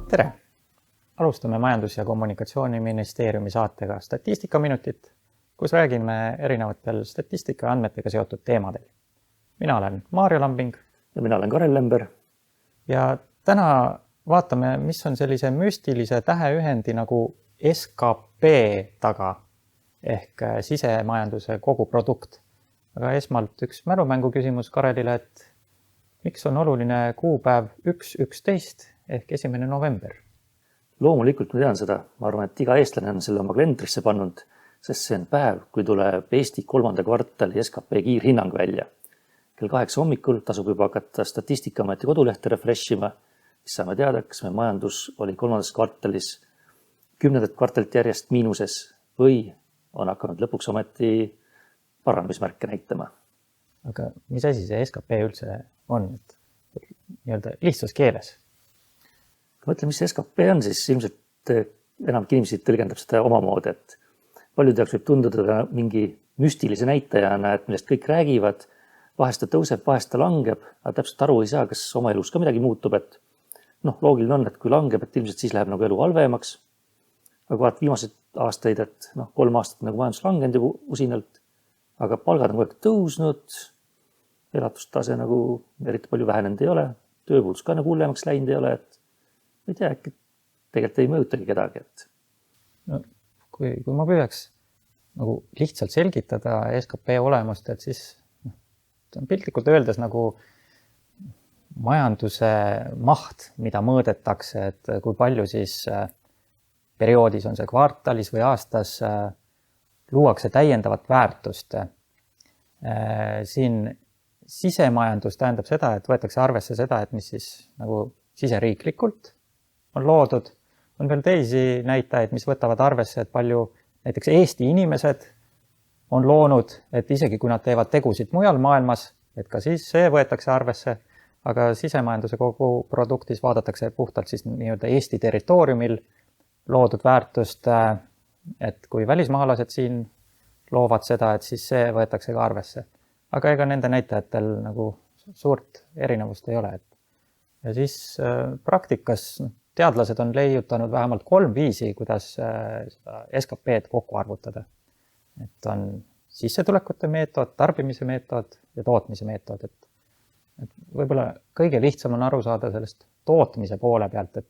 Tere! Alustame Majandus- ja Kommunikatsiooniministeeriumi saatega Statistikaminutit, kus räägime erinevatel statistika andmetega seotud teemadel. Mina olen Maarjo Lambing. Ja mina olen Karel Lember. Ja täna vaatame, mis on sellise müstilise täheühendi nagu SKP taga ehk sisemajanduse koguprodukt. Aga esmalt üks mälumängu küsimus Karelile, et miks on oluline kuupäev 1.11 ehk 1. november? Loomulikult ma tean seda. Ma arvan, et iga eestlane on selle oma kalendrisse pannud, sest see on päev, kui tuleb Eesti 3. kvartali SKP kiirhinnang välja. Kell 8 hommikul tasub juba hakata Statistikaameti kodulehte refreshima, siis saame teada, kas meie majandus oli 3. kvartalis 10. kvartalit järjest miinuses või on hakanud lõpuks ometi paranemismärke näitama. Aga mis asi see SKP üldse on? Nii-öelda lihtsas keeles. Kui mõtleme, mis see SKP on, siis ilmselt enam inimesi tõlgendab seda omamoodi, et paljud jaoks võib tunduda mingi müstilise näitajana, et millest kõik räägivad, vahest ta tõuseb, vahest ta langeb, aga täpselt aru ei saa, kas oma elus ka midagi muutub, et loogiline on, et kui langeb, et ilmselt siis läheb nagu elu halvemaks. Aga vaat viimased aastaid, et 3 aastat nagu majandus langenud juba usinalt, aga palgad on kogu aeg tõusnud, elatustase nagu eriti palju vähenenud ei ole, tööpuudus ka nagu hullemaks läinud ei ole, et ei tea, äkki tegelikult ei mõjutagi kedagi. Kui ma püüaks nagu lihtsalt selgitada SKP olemust, et siis piltlikult öeldes nagu majanduse maht, mida mõõdetakse, et kui palju siis perioodis on see kvartalis või aastas luuakse täiendavat väärtust. Siin sisemajandus tähendab seda, et võetakse arvesse seda, et mis siis nagu siseriiklikult on loodud. On veel teisi näitajaid, mis võtavad arvesse, et palju näiteks Eesti inimesed on loonud, et isegi kui nad teevad tegusid mujal maailmas, et ka siis see võetakse arvesse, aga sisemajanduse kogu produktis vaadatakse puhtalt siis nii-öelda Eesti territooriumil loodud väärtust, et kui välismaalased siin loovad seda, et siis see võetakse ka arvesse. Aga ega nende näitajatel nagu suurt erinevust ei ole. Ja siis praktikas teadlased on leiutanud vähemalt 3 viisi, kuidas seda SKP-d kokku arvutada. Et on sissetulekute meetod, tarbimise meetod ja tootmise meetod. Et võib-olla kõige lihtsam on aru saada sellest tootmise poole pealt, et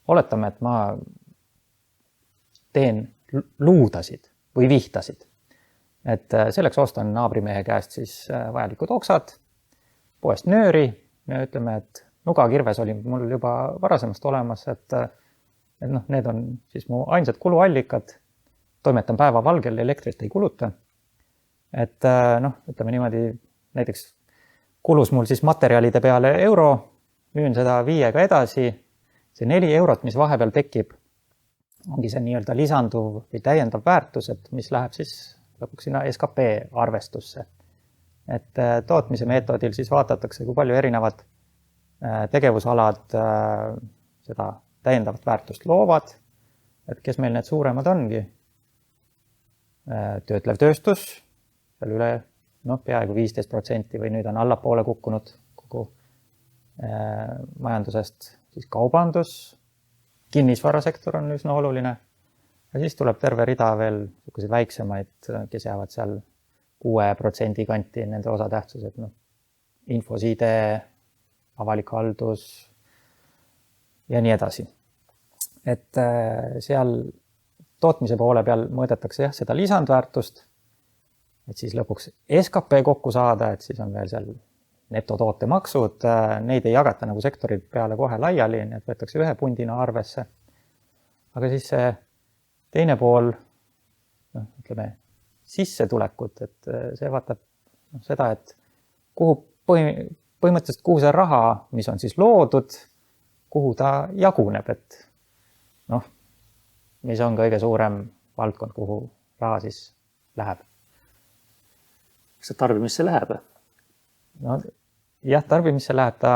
oletame, et ma teen luudasid või vihtasid. Et selleks ostan naabrimehe käest siis vajalikud oksad, poest nööri ja ütleme, et nugakirves oli mul juba varasemast olemas, et need on siis mu ainsad kuluallikad, toimetan päeva valgel, elektrit ei kuluta. Et ütleme niimoodi, näiteks kulus mul siis materjalide peale euro, müün seda 5-ga edasi, see 4 eurot, mis vahepeal tekib, ongi see nii-öelda lisanduv või täiendav väärtus, et mis läheb siis lõpuks sinna SKP arvestusse. Et tootmise meetodil siis vaadatakse, kui palju erinevad tegevusalad seda täiendavat väärtust loovad, et kes meil need suuremad ongi. Töötlev tööstus, seal üle peaaegu 15% või nüüd on allapoole kukkunud kogu majandusest, siis kaubandus, kinnisvarasektor on üsna oluline ja siis tuleb terve rida veel väiksemaid, kes jäävad seal 6% kanti nende osatähtsused, infoside, avalik haldus ja nii edasi. Et seal tootmise poole peal mõõdetakse seda lisandväärtust, et siis lõpuks SKP kokku saada, et siis on veel seal netotoottemaksud, neid ei jagata nagu sektori peale kohe laiali, nii et võetakse 1 pundina arvesse. Aga siis see teine pool, ütleme, sissetulekut, et see vaatab seda, et põhimõtteliselt kuhu see raha, mis on siis loodud, kuhu ta jaguneb, et mis on kõige suurem valdkond, kuhu raha siis läheb. Kas see tarbimisse läheb? Jah, tarbimisse läheb ta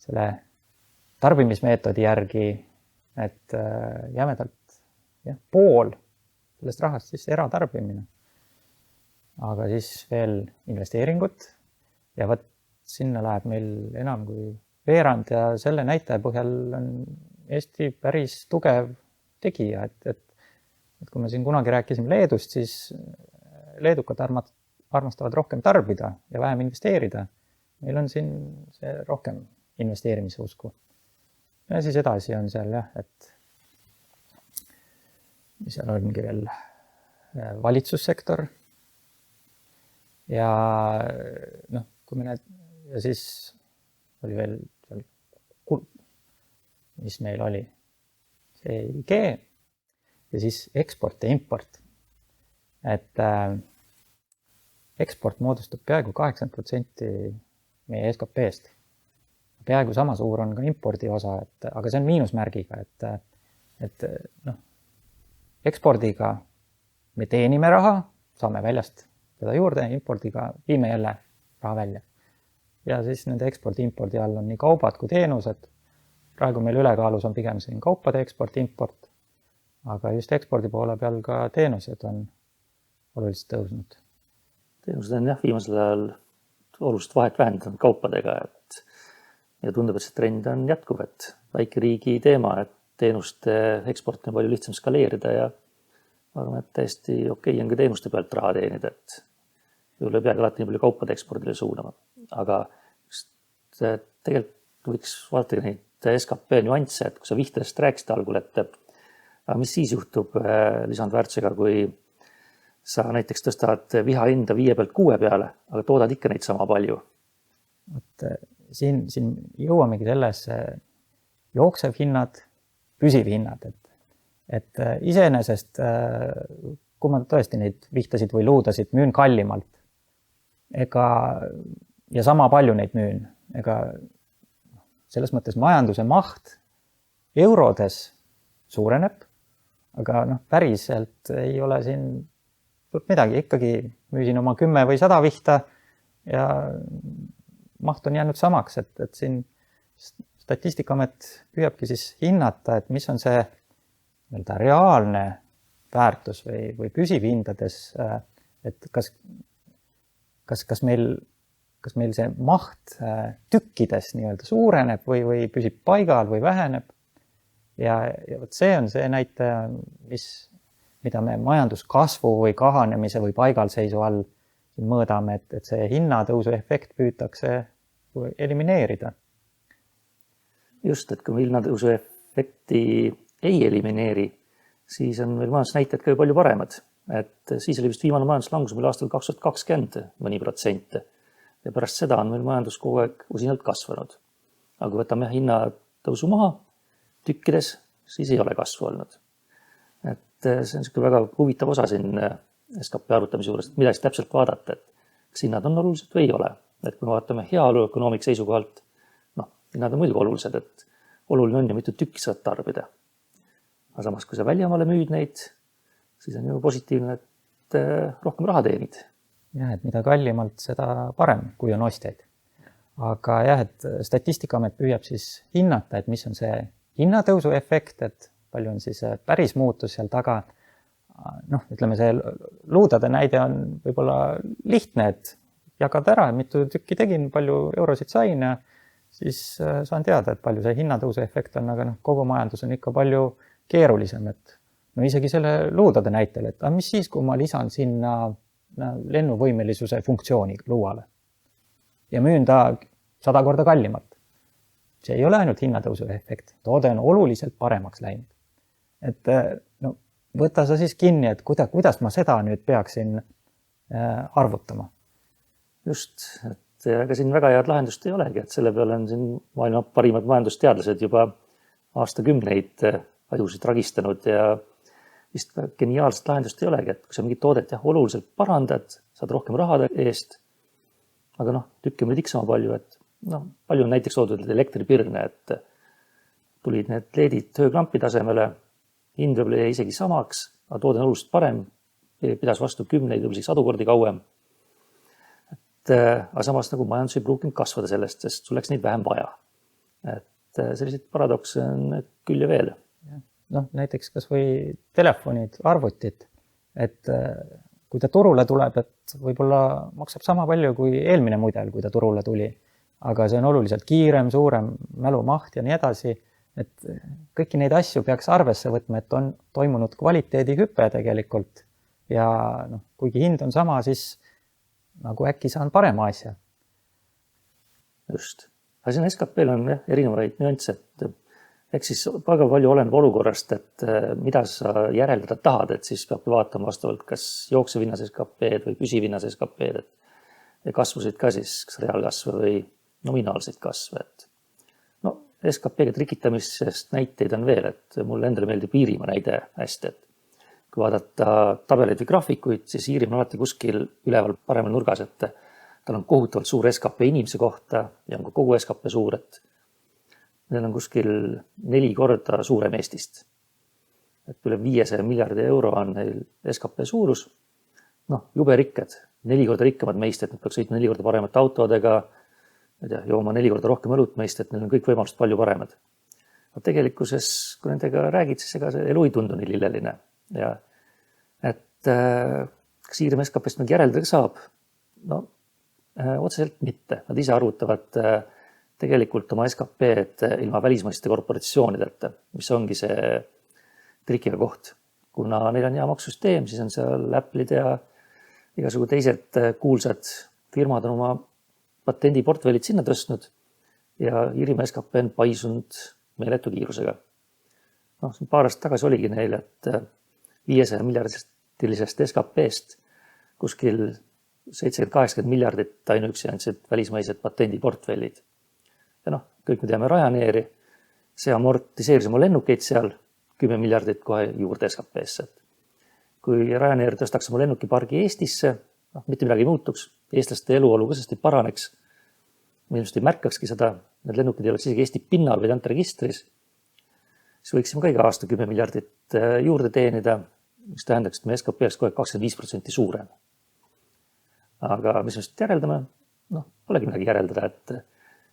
selle tarbimismeetodi järgi, et jämedalt pool sellest rahast siis eratarbimine. Aga siis veel investeeringut ja sinna läheb meil enam kui veerand ja selle näitaja põhjal on Eesti päris tugev tegija, et kui me siin kunagi rääkisime Leedust, siis leedukad armastavad rohkem tarbida ja vähem investeerida. Meil on siin see rohkem investeerimise usku. Ja siis edasi on seal jah, et seal ongi veel valitsussektor. Ja noh, kui me ja siis oli veel seal, mis meil oli, CIG ja siis eksport ja import. Et eksport moodustab peaaegu 80% meie SKP-st. Peaaegu sama suur on ka impordi osa, aga see on miinusmärgiga, et noh, ekspordiga me teenime raha, saame väljast seda juurde, impordiga viime jälle raha välja. Ja siis nende ekspordi-impordi all on nii kaubad kui teenused. Praegu meil ülekaalus on pigem siin kaupade eksport-import, aga just ekspordi poole peal ka teenused on oluliselt tõusnud. Teenused on jah, viimasel ajal oluliselt vahet vähendanud kaupadega, ja tundub, et see trend on jätkuv, et väike riigi teema, et teenuste eksport on palju lihtsam skaleerida ja arvan, et täiesti okei on ka teenuste pealt raha teenida, et võib-olla ei peagi alati nii palju kaupade ekspordile suunama. Aga tegelikult võiks vaadata neid SKP nüansse, et kui sa vihtedest rääkisid algul, et mis siis juhtub lisandväärtusega, kui sa näiteks tõstad viha hinda 5 pealt 6 peale, aga toodad ikka neid sama palju. Siin jõuamegi sellesse jooksev hinnad, püsiv hinnad, et iseenesest, kui ma tõesti neid vihtasid või luudasid, müün kallimalt, ja sama palju neid müün, selles mõttes majanduse maht eurodes suureneb, aga päriselt ei ole siin midagi, ikkagi müüsin oma 10 või 100 vihta ja maht on jäänud samaks, et siin Statistikaamet püüabki siis hinnata, et mis on see reaalne väärtus või püsiv hindades, et kas meil see maht tükkides nii-öelda suureneb või püsib paigal või väheneb. Ja see on see näitaja, mida me majanduskasvu või kahanemise või paigalseisu all mõõdame, et see hinnatõusu efekt püütakse elimineerida. Just, et kui me hinnatõusu efekti ei elimineeri, siis on meil majandusnäitajad ka palju paremad. Et siis oli vist viimane majanduslangus meil aastal 2020 mõni protsent. Ja pärast seda on meil majandus kogu aeg usinalt kasvanud. Aga kui võtame hinnatõusu maha tükkides, siis ei ole kasvu olnud. Et see on väga huvitav osa siin SKP arvutamise juures, et mida siis täpselt vaadata, et kas hinnad on olulised või ei ole. Et kui me vaatame heaolu ökonoomik seisukohalt, hinnad on muidugi olulised, et oluline on ja mitu tükki saad tarbida. Aga samas, kui sa väljamaale müüd neid, siis on ju positiivne, et rohkem raha teenid. Jah, et mida kallimalt, seda parem, kui on ostjaid. Aga jah, et Statistikaamet püüab siis hinnata, et mis on see hinnatõusu efekt, et palju on siis päris muutus seal taga. Ütleme, see luudade näide on võib-olla lihtne, et jagad ära, mitu tükki tegin, palju eurosid sain ja siis saan teada, et palju see hinnatõusu efekt on, aga kogu majandus on ikka palju keerulisem, et isegi selle luudade näitel, et mis siis, kui ma lisan sinna lennuvõimelisuse funktsiooni luuale ja müün ta 100 korda kallimalt. See ei ole ainult hinnatõusu efekt, toode on oluliselt paremaks läinud. Et võta sa siis kinni, et kuidas ma seda nüüd peaksin arvutama. Just, ega siin väga head lahendust ei olegi, et selle peale on siin maailma parimad majandusteadlased juba aastakümneid ajusid ragistanud ja vist geniaalset lahendust ei olegi, et kui sa mingit toodet oluliselt parandad, saad rohkem rahade eest, aga tükki on meil tiksama palju, et palju on näiteks toodud elektripirne, et tulid need LED-id tööklampi tasemele, hind võib-olla jäi isegi samaks, aga toode on oluliselt parem, pidas vastu 10 või 100 kordi kauem. Aga samas majandus ei pruukinud kasvada sellest, sest sul läks neid vähem vaja. Et selliseid paradokse on küll ja veel. Näiteks kas või telefonid, arvutid, et kui ta turule tuleb, et võib-olla maksab sama palju kui eelmine mudel, kui ta turule tuli, aga see on oluliselt kiirem, suurem mälumaht ja nii edasi, et kõiki neid asju peaks arvesse võtma, et on toimunud kvaliteedihüpe tegelikult ja noh, kuigi hind on sama, siis nagu äkki saan parema asja. Just. Aga siin SKP-l on erinevaid nüansse, eks siis väga palju oleneb olukorrast, et mida sa järeldada tahad, et siis peab vaatama vastavalt kas jooksevinnas SKP-d või püsivinnas SKP-d, et kasvusid ka siis kas reaalkasve või nominaalseid kasve. No SKP-ga trikitamisest näiteid on veel, et mulle endale meeldib Iirimaa näide hästi, et kui vaadata tabeleid või graafikuid, siis Iirimaa on alati kuskil üleval paremal nurgas, et tal on kohutavalt suur SKP inimese kohta ja on ka kogu SKP suur, et neil on kuskil 4 korda suurem Eestist. Et üle 500 miljardi euro on neil SKP suurus. Noh, jube rikkad, 4 korda rikkamad meist, et nad peaks sõitma 4 korda paremate autodega, jooma 4 korda rohkem õlut meist, et neil on kõik võimalused palju paremad. No tegelikkuses, kui nendega räägid, siis ega see elu ei tundu nii lilleline. Ja et kas Iirimaa SKP-st mingi järeldada saab? No otseselt mitte. Nad ise arvutavad tegelikult oma SKP-d ilma välismaiste korporatsioonideta, mis ongi see trikiga koht. Kuna neil on hea maksusüsteem, siis on seal Apple'id ja igasugu teised kuulsad firmad on oma patendiportfellid sinna tõstnud ja Iirimaa SKP on paisunud meeletu kiirusega. No, paar aastat tagasi oligi neil, et 500 miljardilisest SKP-st kuskil 70-80 miljardit ainuüksi andsid välismaised patendiportfellid. Ja noh, kõik me teame Ryanairi, see amortiseeris oma lennukeid seal 10 miljardit kohe juurde SKP-sse. Kui Ryanair tõstaks oma lennukipargi Eestisse, mitte midagi ei muutuks, eestlaste eluolu kõsesti paraneks, me ilmselt ei märkakski seda, need lennukid ei oleks isegi Eesti pinnal või registris, siis võiksime ka iga aasta 10 miljardit juurde teenida, mis tähendaks, et me SKP oleks kohe 25% suurem. Aga mis me just järeldame? Noh, polegi midagi järeldada, et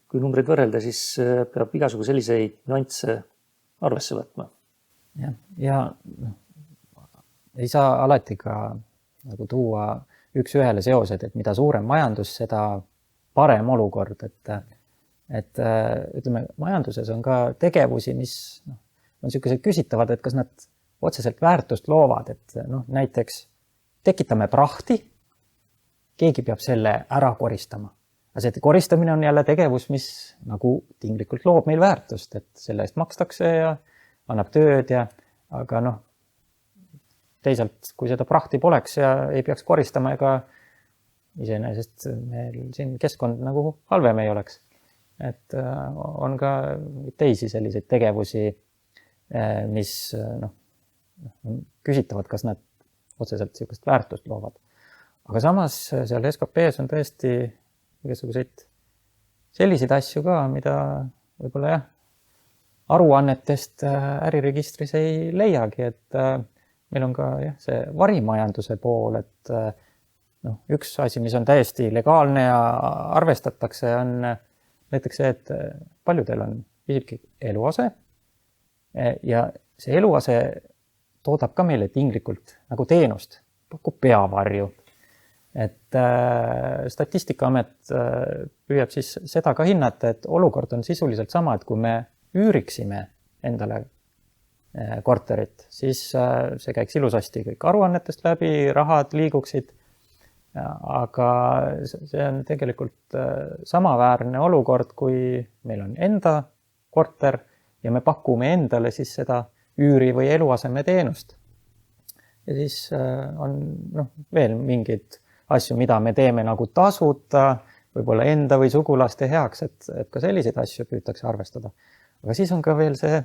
kui numbreid võrrelda, siis peab igasugu selliseid nüansse arvesse võtma. Ja ei saa alati ka nagu tuua üks ühele seosed, et mida suurem majandus, seda parem olukord, et ütleme, majanduses on ka tegevusi, mis on sellised küsitavad, et kas nad otseselt väärtust loovad, et näiteks tekitame prahti, keegi peab selle ära koristama. Aga see koristamine on jälle tegevus, mis nagu tinglikult loob meil väärtust, et selle eest makstakse ja annab tööd aga teisalt, kui seda prahti poleks ja ei peaks koristama, ega iseenesest meil siin keskkond nagu halvem ei oleks. Et on ka teisi selliseid tegevusi, mis küsitavad, kas nad otseselt sellist väärtust loovad. Aga samas seal SKP-s on tõesti igasuguseid selliseid asju ka, mida võib-olla aruannetest äriregistris ei leiagi, et meil on ka see varimajanduse pool, et üks asi, mis on täiesti legaalne ja arvestatakse, on näiteks see, et paljudel on isiklik eluase ja see eluase toodab ka meile tinglikult nagu teenust, pakub peavarju. Et Statistikaamet püüab siis seda ka hinnata, et olukord on sisuliselt sama, et kui me üüriksime endale korterit, siis see käiks ilusasti kõik aruannetest läbi, rahad liiguksid, aga see on tegelikult samaväärne olukord, kui meil on enda korter ja me pakume endale siis seda üüri või eluaseme teenust. Ja siis on veel mingid asju, mida me teeme nagu tasuta, võib-olla enda või sugulaste heaks, et ka selliseid asju püütakse arvestada. Aga siis on ka veel see,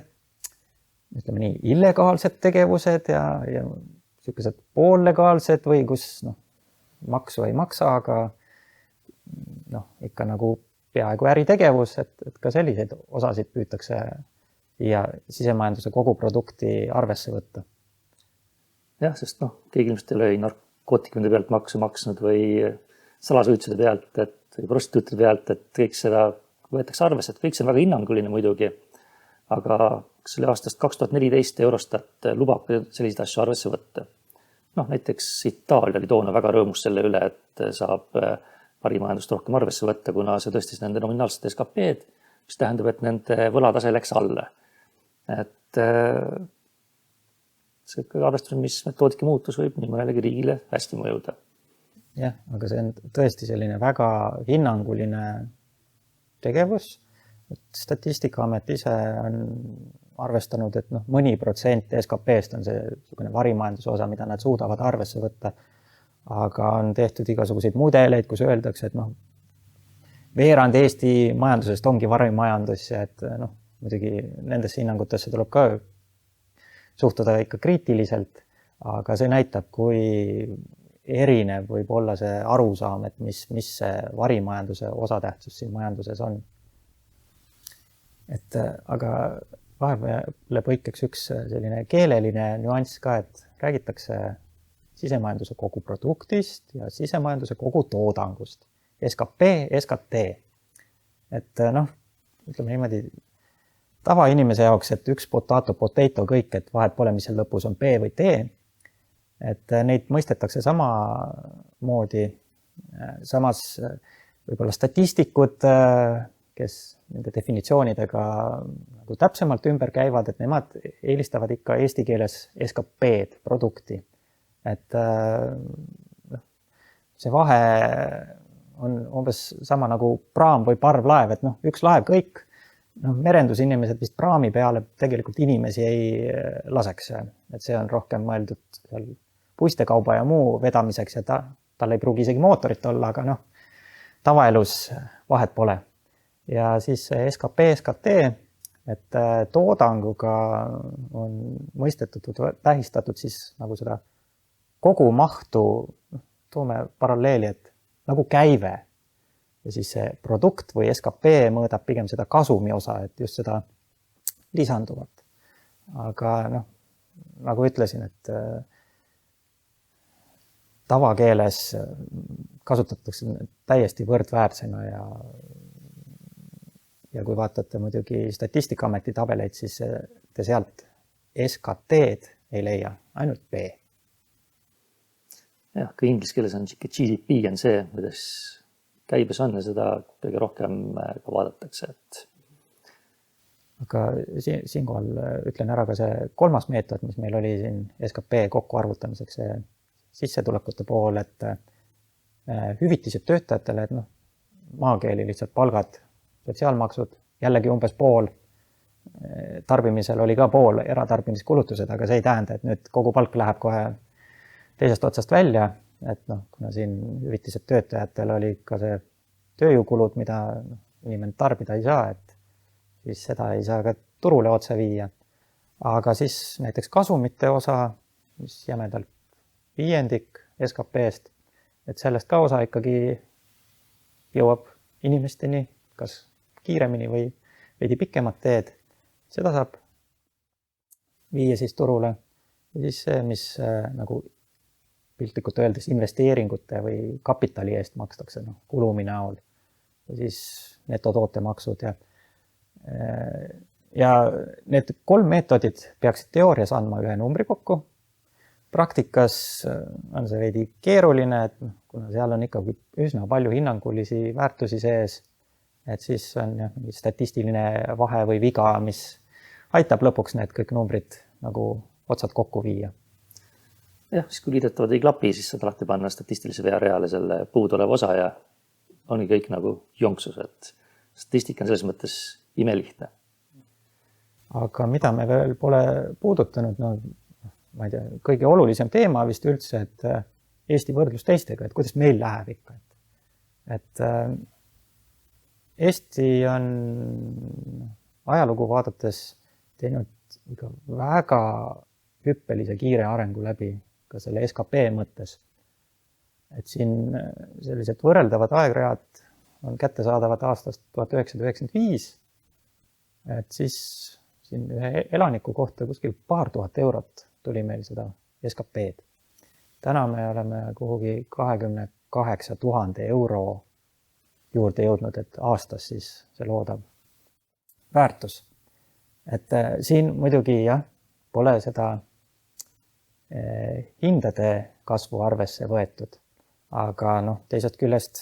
ütleme nii, illegaalsed tegevused ja sellised poollegaalsed või kus maksu ei maksa, aga ikka nagu peaaegu äritegevus, et ka selliseid osasid püütakse ja sisemajanduse koguprodukti arvesse võtta. Jah, sest keegi ilmselt ei ole narkootikumide pealt maksu maksnud või salasuitsude pealt, või prostituutide pealt, et kõik seda võetakse arvesse, et kõik see on väga hinnanguline muidugi. Aga selle aastast 2014 Eurostat lubab selliseid asju arvesse võtta. Näiteks Itaalia oli toona väga rõõmus selle üle, et saab varimajandust rohkem arvesse võtta, kuna see tõstis nende nominaalset SKP-d, mis tähendab, et nende võlatase läks alla. et see arvestus, mis metoodika muutus võib nii mõnelegi riigile hästi mõjuda. Jah, aga see on tõesti selline väga hinnanguline tegevus. Statistikaamet ise on arvestanud, et mõni protsent SKP-st on see varimajanduse osa, mida nad suudavad arvesse võtta. Aga on tehtud igasuguseid mudeleid, kus öeldakse, et veerand Eesti majandusest ongi varimajandus ja et muidugi nendesse hinnangutesse tuleb ka suhtuda ikka kriitiliselt, aga see näitab, kui erinev võib olla see arusaam, et mis see varimajanduse osatähtsus siin majanduses on. Aga vahepeale põikeks üks selline keeleline nüanss ka, et räägitakse sisemajanduse kogu produktist ja sisemajanduse kogu toodangust. SKP, SKT. Et ütleme niimoodi, tavainimese jaoks, et üks potato kõik, et vahet pole, mis seal lõpus on B või T. Et neid mõistetakse samamoodi. Samas võib-olla statistikud, kes nende definitsioonidega nagu täpsemalt ümber käivad, et nemad eelistavad ikka eesti keeles SKP-d, produkti. Et see vahe on umbes sama nagu praam või parvlaev, et üks laev kõik, merendusinimesed vist praami peale tegelikult inimesi ei laseks. Et see on rohkem mõeldud seal puistekauba ja muu vedamiseks ja tal ei pruugi isegi mootorit olla, aga tavaelus vahet pole. Ja siis SKP, SKT, et toodanguga on mõistetud, tähistatud siis nagu seda kogu mahtu, toome paralleeli, et nagu käive ja siis see produkt või SKP mõõdab pigem seda kasumi osa, et just seda lisanduvat. Aga nagu ütlesin, et tavakeeles kasutatakse täiesti võrdväärsena ja kui vaatate muidugi Statistikaameti tabeleid, siis te sealt SKT-d ei leia, ainult B. Jah, kui inglise keeles on GDP on see, kuidas käibes on ja seda kõige rohkem ka vaadatakse. Aga siinkohal ütlen ära ka see kolmas meetod, mis meil oli siin SKP kokkuarvutamiseks, see sissetulekute pool, et hüvitised töötajatele, et maakeeli lihtsalt palgad, sotsiaalmaksud, jällegi umbes pool, tarbimisel oli ka pool eratarbimiskulutused, aga see ei tähenda, et nüüd kogu palk läheb kohe teisest otsast välja, et kuna siin hüvitised töötajatel oli ka see tööjõukulud, mida inimene tarbida ei saa, et siis seda ei saa ka turule otse viia. Aga siis näiteks kasumite osa, mis jämedalt 5% SKP-st, et sellest ka osa ikkagi jõuab inimesteni, kas kiiremini või veidi pikemat teed. Seda saab viia siis turule. Ja siis see, mis nagu piltlikult öeldes investeeringute või kapitali eest makstakse, kulumi näol. Ja siis netotoote-maksud. Ja need 3 meetodid peaksid teoorias andma ühe numbri kokku. Praktikas on see veidi keeruline, et kuna seal on ikkagi üsna palju hinnangulisi väärtusi sees, et siis on statistiline vahe või viga, mis aitab lõpuks need kõik numbrid nagu otsad kokku viia. Jah, siis kui liidetavad ei klapi, siis saad alati panna statistilise veareale selle puudulev osa ja ongi kõik nagu jonksus, et statistika on selles mõttes imelihtne. Aga mida me veel pole puudutanud, ma ei tea, kõige olulisem teema vist üldse, et Eesti võrdlus teistega, et kuidas meil läheb ikka. Et Eesti on ajalugu vaadates teinud ikka väga hüppelise kiire arengu läbi ka selle SKP mõttes. Et siin sellised võrreldavad aegread on kättesaadavad aastast 1995. Et siis siin ühe elaniku kohta kuskil paar tuhat eurot tuli meil seda SKP-d. Täna me oleme kuhugi 28 000 euro juurde jõudnud, et aastas siis see loodav väärtus. Et siin muidugi pole seda hindade kasvu arvesse võetud, aga teisest küljest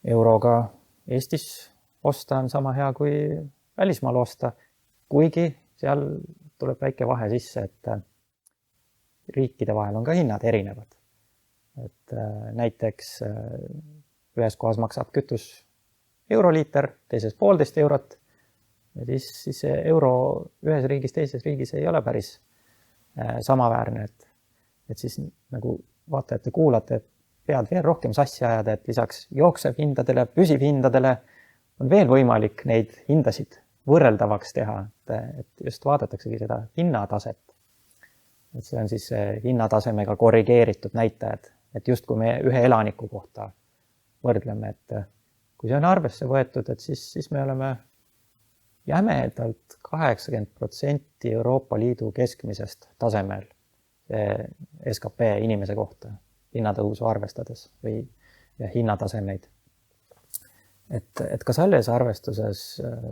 euroga Eestis osta on sama hea kui välismaal osta, kuigi seal tuleb väike vahe sisse, et riikide vahel on ka hinnad erinevad. Et näiteks ühes kohas maksab kütus euroliiter, teises 1,5 eurot ja siis see euro ühes riigis, teises riigis ei ole päris samaväärne, et siis nagu vaatajate kuulate, et pead veel rohkem sassi ajada, et lisaks jooksev hindadele, püsiv hindadele on veel võimalik neid hindasid võrreldavaks teha, et just vaadataksegi seda hinnataset. Et see on siis hinnatasemega korrigeeritud näitajad, et just kui me ühe elaniku kohta võrdleme, et kui see on arvesse võetud, et siis me oleme jämedalt 80% Euroopa Liidu keskmisest tasemel SKP inimese kohta hinnatõusu arvestades või hinnatasemeid. Et ka selles arvestuses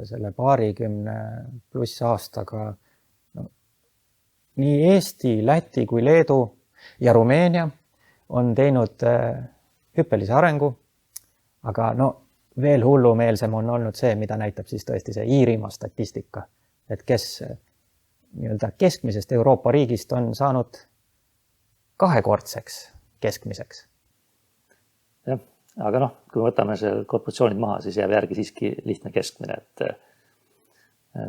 selle 20+ aastaga nii Eesti, Läti kui Leedu ja Rumeenia on teinud hüppelise arengu, aga veel hullumeelsem on olnud see, mida näitab siis tõesti see Iirimaa statistika, et kes nii-öelda keskmisest Euroopa riigist on saanud 2-kordseks keskmiseks. Jah, aga kui võtame see korporatsioonid maha, siis jääb järgi siiski lihtne keskmine, et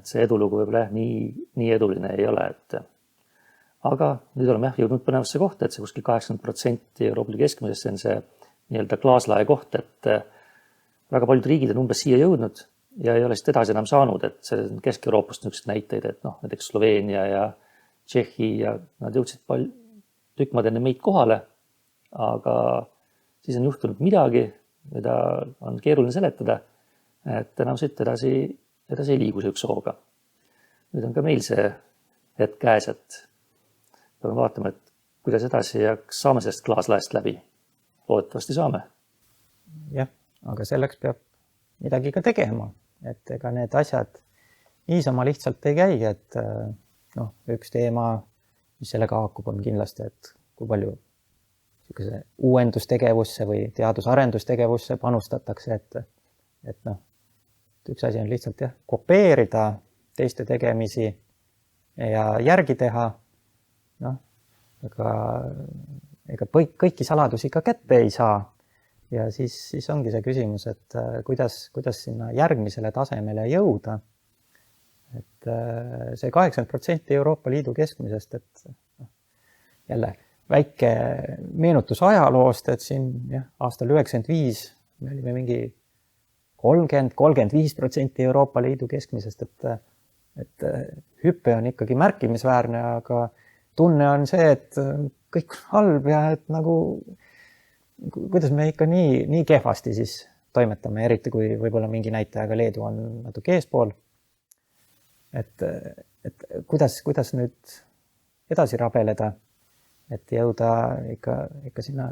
see edulugu võib-olla nii eduline ei ole, aga nüüd oleme jõudnud põnevasse kohta, et see kuskil 80% Euroopa Liidu keskmisest, see on see nii-öelda klaaslae koht, et väga paljud riigid on umbes siia jõudnud ja ei ole siit edasi enam saanud, et see on Kesk-Euroopast niisugused näiteid, et näiteks Sloveenia ja Tšehhi ja nad jõudsid tükk maad enne meid kohale, aga siis on juhtunud midagi, mida on keeruline seletada, et enam siit edasi ei liigu see üks hooga. Nüüd on ka meil see hetk käes, et peame vaatama, et kuidas edasi ja kas saame sellest klaaslaest läbi. Loodetavasti saame. Jah, aga selleks peab midagi ka tegema, et ega need asjad niisama lihtsalt ei käi, et üks teema, mis sellega haakub, on kindlasti, et kui palju uuendustegevusse või teadus-arendustegevusse panustatakse, et üks asi on lihtsalt kopeerida teiste tegemisi ja järgi teha, ega kõiki saladusi ka kätte ei saa ja siis ongi see küsimus, et kuidas sinna järgmisele tasemele jõuda. Et see 80% Euroopa Liidu keskmisest, et jälle väike meenutus ajaloost, et siin aastal 1995 me olime mingi 30-35% Euroopa Liidu keskmisest, et hüppe on ikkagi märkimisväärne, aga tunne on see, et kõik on halb ja et kuidas me ikka nii kehvasti siis toimetame, eriti kui võib-olla mingi näitajaga Leedu on natuke eespool. Et kuidas nüüd edasi rabeleda, et jõuda ikka sinna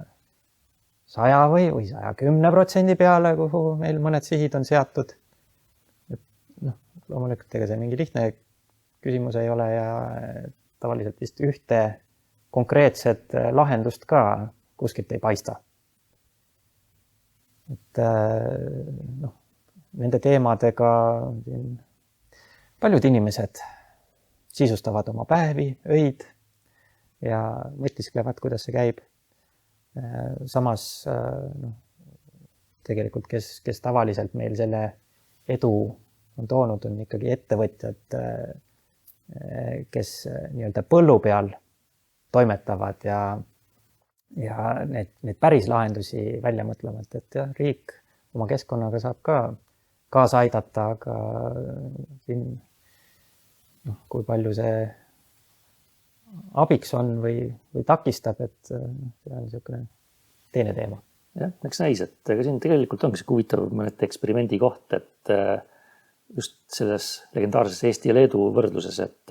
100 või 110% peale, kuhu meil mõned sihid on seatud. Et loomulikult ega see mingi lihtne küsimus ei ole ja tavaliselt vist ühte konkreetset lahendust ka kuskilt ei paista. Et nende teemadega paljud inimesed sisustavad oma päevi, öid ja mõtisklevad, kuidas see käib. Samas tegelikult, kes tavaliselt meil selle edu on toonud, on ikkagi ettevõtjad, kes nii-öelda põllu peal toimetavad ja need päris lahendusi välja mõtlevad, et riik oma keskkonnaga saab ka kaasa aidata, aga siin kui palju see abiks on või takistab, et see on niisugune teine teema. Jah, eks näis, et aga siin tegelikult ongi see huvitav mõned eksperimendi koht, et just selles legendaarses Eesti ja Leedu võrdluses, et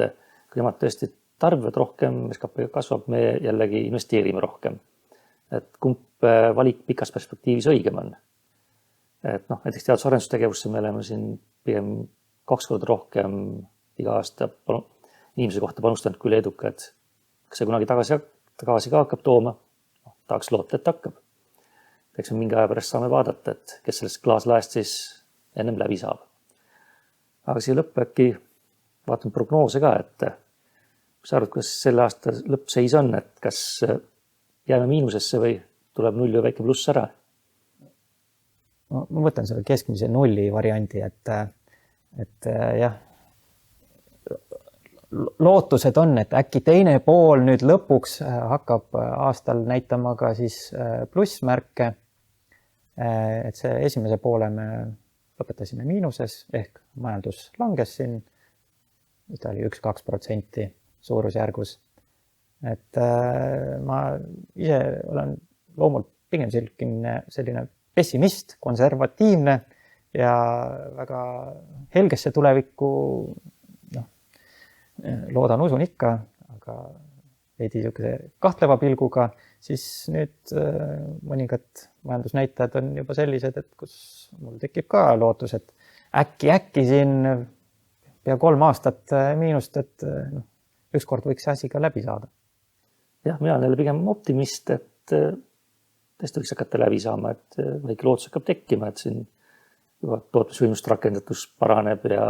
kui nemad tõesti tarbivad rohkem, SKP kasvab, me jällegi investeerime rohkem. Et kumb valik pikas perspektiivis õigem on. Et näiteks teadus-arendustegevusse me oleme siin pigem 2 korda rohkem iga aasta inimese kohta panustanud kui leedukad. Kas see kunagi tagasi ka hakkab tooma? Tahaks loota, et hakkab. Eks me mingi aja pärast saame vaadata, et kes sellest klaaslaest siis ennem läbi saab. Aga siia lõppu äkki vaatan prognoose ka, et mis sa arvad, kas selle aasta lõppseis on, et kas jääme miinusesse või tuleb 0 või väike pluss ära? Ma võtan selle keskmise 0 variandi, et jah, lootused on, et äkki teine pool nüüd lõpuks hakkab aastal näitama ka siis plussmärke. Et see esimese poole me lõpetasime miinuses ehk majandus langes siin, ta oli 1-2% suurusjärgus. Et ma ise olen loomult pigem selline pessimist, konservatiivne ja väga helgesse tulevikku loodan, usun ikka, aga veidi kahtleva pilguga, siis nüüd mõningad majandusnäitajad on juba sellised, et kus mul tekib ka lootus, et äkki siin pea 3 aastat miinust, et ükskord võiks see asi ka läbi saada. Jah, mina olen jälle pigem optimist, et tõesti võiks hakata läbi saama, et väike lootus hakkab tekkima, et siin juba tootmisvõimust rakendatus paraneb ja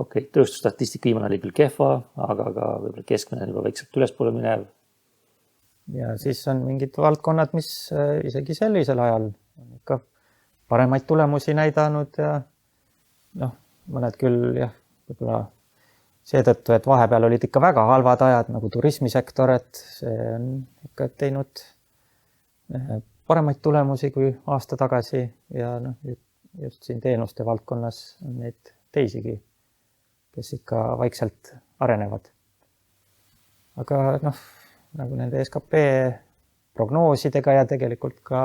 tööstusstatistika viimane oli küll kehva, aga ka võib-olla keskmine on juba väikselt ülespoole minev. Ja siis on mingid valdkonnad, mis isegi sellisel ajal on ikka paremaid tulemusi näidanud ja mõned küll jah, võib-olla seetõttu, et vahepeal olid ikka väga halvad ajad nagu turismisektor, et see on ikka teinud paremaid tulemusi kui aasta tagasi ja just siin teenuste valdkonnas on neid teisigi, kes ikka vaikselt arenevad. Aga nagu nende SKP prognoosidega ja tegelikult ka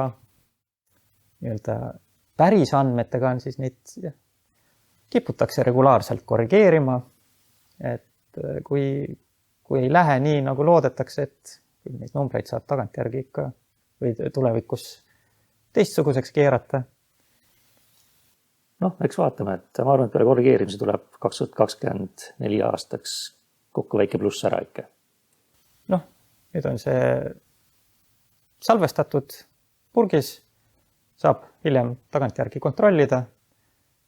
päris andmetega on, siis neid kiputakse regulaarselt korrigeerima. Et kui ei lähe nii, nagu loodetakse, et neid numbreid saab tagantjärgi ikka või tulevikus teistsuguseks keerata. Eks vaatame, et ma arvan, et peale korrigeerimise tuleb 2024 aastaks kokku väike pluss ära ikka. Nüüd on see salvestatud purgis, saab hiljem tagantjärgi kontrollida,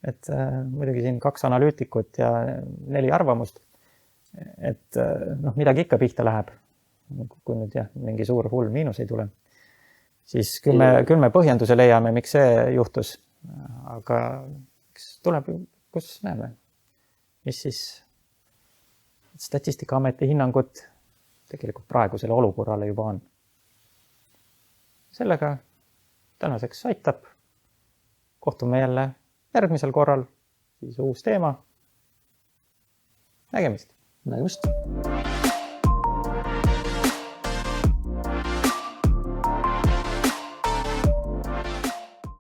et muidugi siin 2 analüütikut ja 4 arvamust, et midagi ikka pihta läheb, kui nüüd mingi suur hull miinus ei tule, siis küll me põhjenduse leiame, miks see juhtus, aga tuleb, kus näeme, mis siis Statistikaameti hinnangut tegelikult praegusele olukorrale juba on. Sellega tänaseks aitab. Kohtume jälle järgmisel korral, siis uus teema. Nägemist! Nägemist!